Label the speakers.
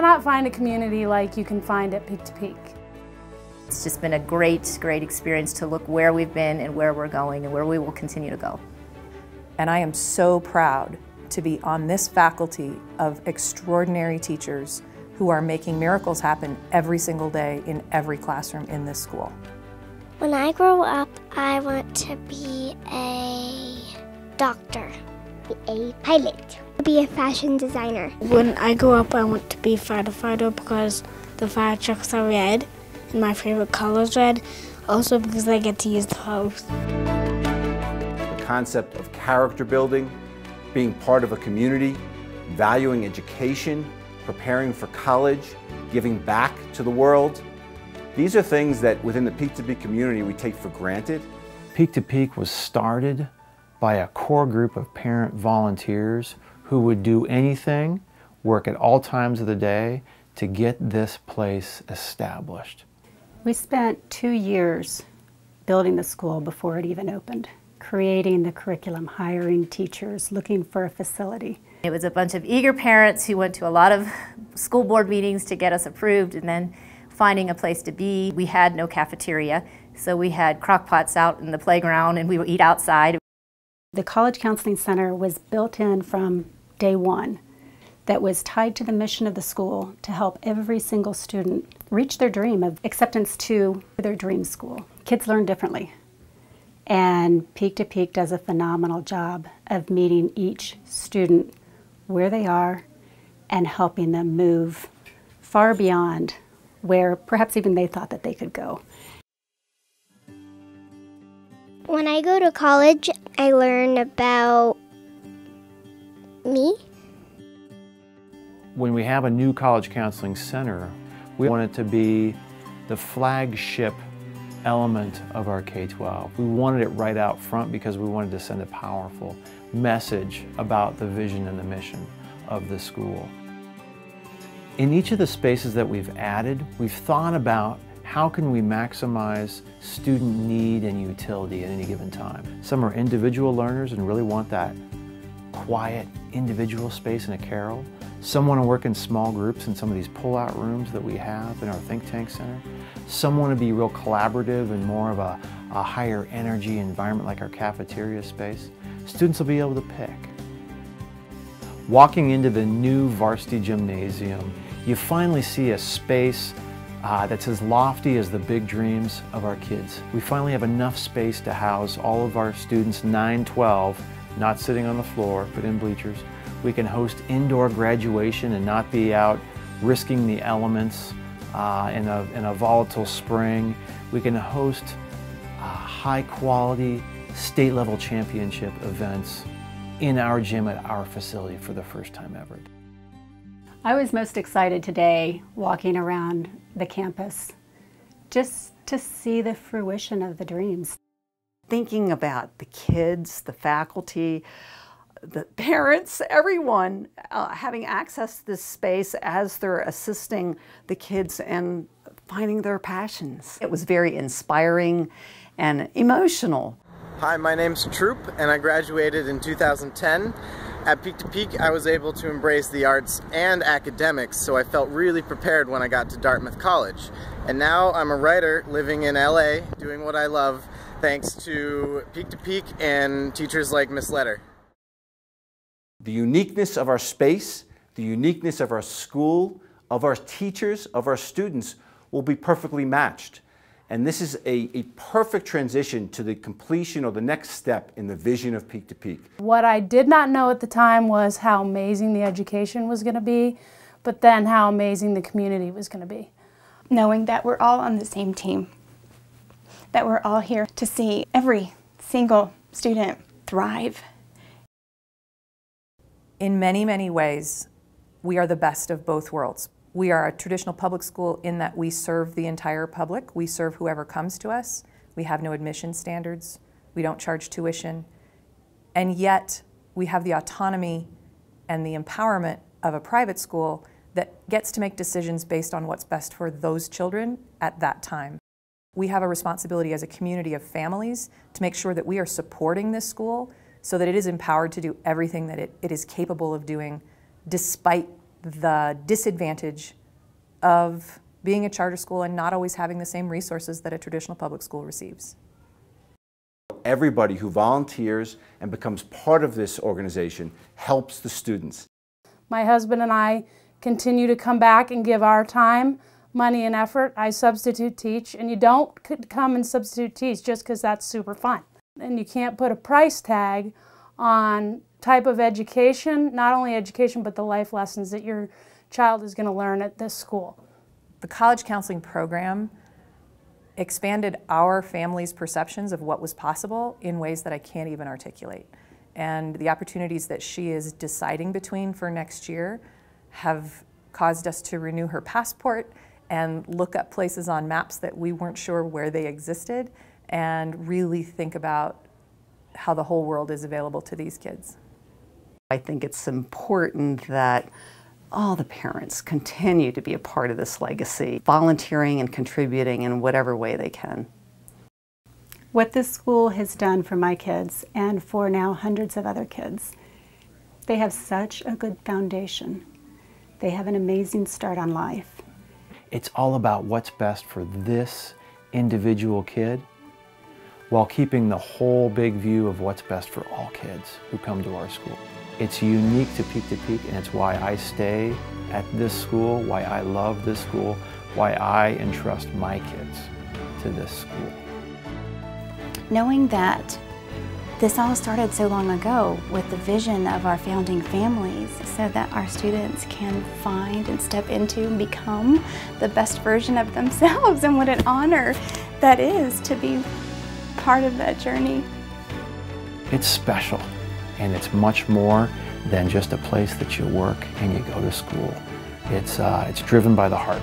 Speaker 1: cannot find a community like you can find at Peak to Peak.
Speaker 2: It's just been a great experience to look where we've been and where we're going and where we will continue to go.
Speaker 3: And I am so proud to be on this faculty of extraordinary teachers who are making miracles happen every single day in every classroom in this school.
Speaker 4: When I grow up, I want to be a doctor, a pilot, be a fashion designer.
Speaker 5: When I grow up, I want to be a firefighter because the fire trucks are red and my favorite color is red, also because I get to use the hose.
Speaker 6: The concept of character building, being part of a community, valuing education, preparing for college, giving back to the world. These are things that within the Peak to Peak community we take for granted.
Speaker 7: Peak to Peak was started by a core group of parent volunteers who would do anything, work at all times of the day to get this place established.
Speaker 8: We spent 2 years building the school before it even opened, creating the curriculum, hiring teachers, looking for a facility.
Speaker 2: It was a bunch of eager parents who went to a lot of school board meetings to get us approved, and then finding a place to be. We had no cafeteria, so we had crock pots out in the playground and we would eat outside.
Speaker 8: The College Counseling Center was built in from day one, that was tied to the mission of the school to help every single student reach their dream of acceptance to their dream school. Kids learn differently, and Peak to Peak does a phenomenal job of meeting each student where they are and helping them move far beyond where perhaps even they thought that they could go.
Speaker 4: When I go to college, I learn about me.
Speaker 7: When we have a new College Counseling Center, we want it to be the flagship element of our K-12. We wanted it right out front because we wanted to send a powerful message about the vision and the mission of the school. In each of the spaces that we've added, we've thought about how can we maximize student need and utility at any given time. Some are individual learners and really want that quiet individual space in a carrel. Some want to work in small groups in some of these pull-out rooms that we have in our think tank center. Some want to be real collaborative and more of a higher energy environment like our cafeteria space. Students will be able to pick. Walking into the new varsity gymnasium, you finally see a space that's as lofty as the big dreams of our kids. We finally have enough space to house all of our students 9-12, not sitting on the floor, but in bleachers. We can host indoor graduation and not be out risking the elements in a volatile spring. We can host high quality state level championship events in our gym at our facility for the first time ever.
Speaker 8: I was most excited today walking around the campus just to see the fruition of the dreams.
Speaker 9: Thinking about the kids, the faculty, the parents, everyone having access to this space as they're assisting the kids and finding their passions. It was very inspiring and emotional.
Speaker 10: Hi, my name's Troop and I graduated in 2010. At Peak to Peak, I was able to embrace the arts and academics, so I felt really prepared when I got to Dartmouth College. And now I'm a writer living in LA, doing what I love, thanks to Peak to Peak and teachers like Miss Letter.
Speaker 6: The uniqueness of our space, the uniqueness of our school, of our teachers, of our students will be perfectly matched. And this is a perfect transition to the completion or the next step in the vision of Peak to Peak.
Speaker 1: What I did not know at the time was how amazing the education was going to be, but then how amazing the community was going to be.
Speaker 11: Knowing that we're all on the same team, that we're all here to see every single student thrive.
Speaker 3: In many, many ways, we are the best of both worlds. We are a traditional public school in that we serve the entire public. We serve whoever comes to us. We have no admission standards. We don't charge tuition. And yet, we have the autonomy and the empowerment of a private school that gets to make decisions based on what's best for those children at that time. We have a responsibility as a community of families to make sure that we are supporting this school so that it is empowered to do everything that it is capable of doing despite the disadvantage of being a charter school and not always having the same resources that a traditional public school receives.
Speaker 6: Everybody who volunteers and becomes part of this organization helps the students.
Speaker 1: My husband and I continue to come back and give our time, money, and effort. I substitute teach, and you don't come and substitute teach just because that's super fun. And you can't put a price tag on type of education, not only education, but the life lessons that your child is going to learn at this school.
Speaker 3: The college counseling program expanded our family's perceptions of what was possible in ways that I can't even articulate. And the opportunities that she is deciding between for next year have caused us to renew her passport and look up places on maps that we weren't sure where they existed and really think about how the whole world is available to these kids.
Speaker 9: I think it's important that all the parents continue to be a part of this legacy, volunteering and contributing in whatever way they can.
Speaker 8: What this school has done for my kids and for now hundreds of other kids, they have such a good foundation. They have an amazing start on life.
Speaker 7: It's all about what's best for this individual kid while keeping the whole big view of what's best for all kids who come to our school. It's unique to P2P, and it's why I stay at this school, why I love this school, why I entrust my kids to this school.
Speaker 11: Knowing that this all started so long ago with the vision of our founding families so that our students can find and step into and become the best version of themselves, and what an honor that is to be part of that journey.
Speaker 7: It's special, and it's much more than just a place that you work and you go to school. It's driven by the heart.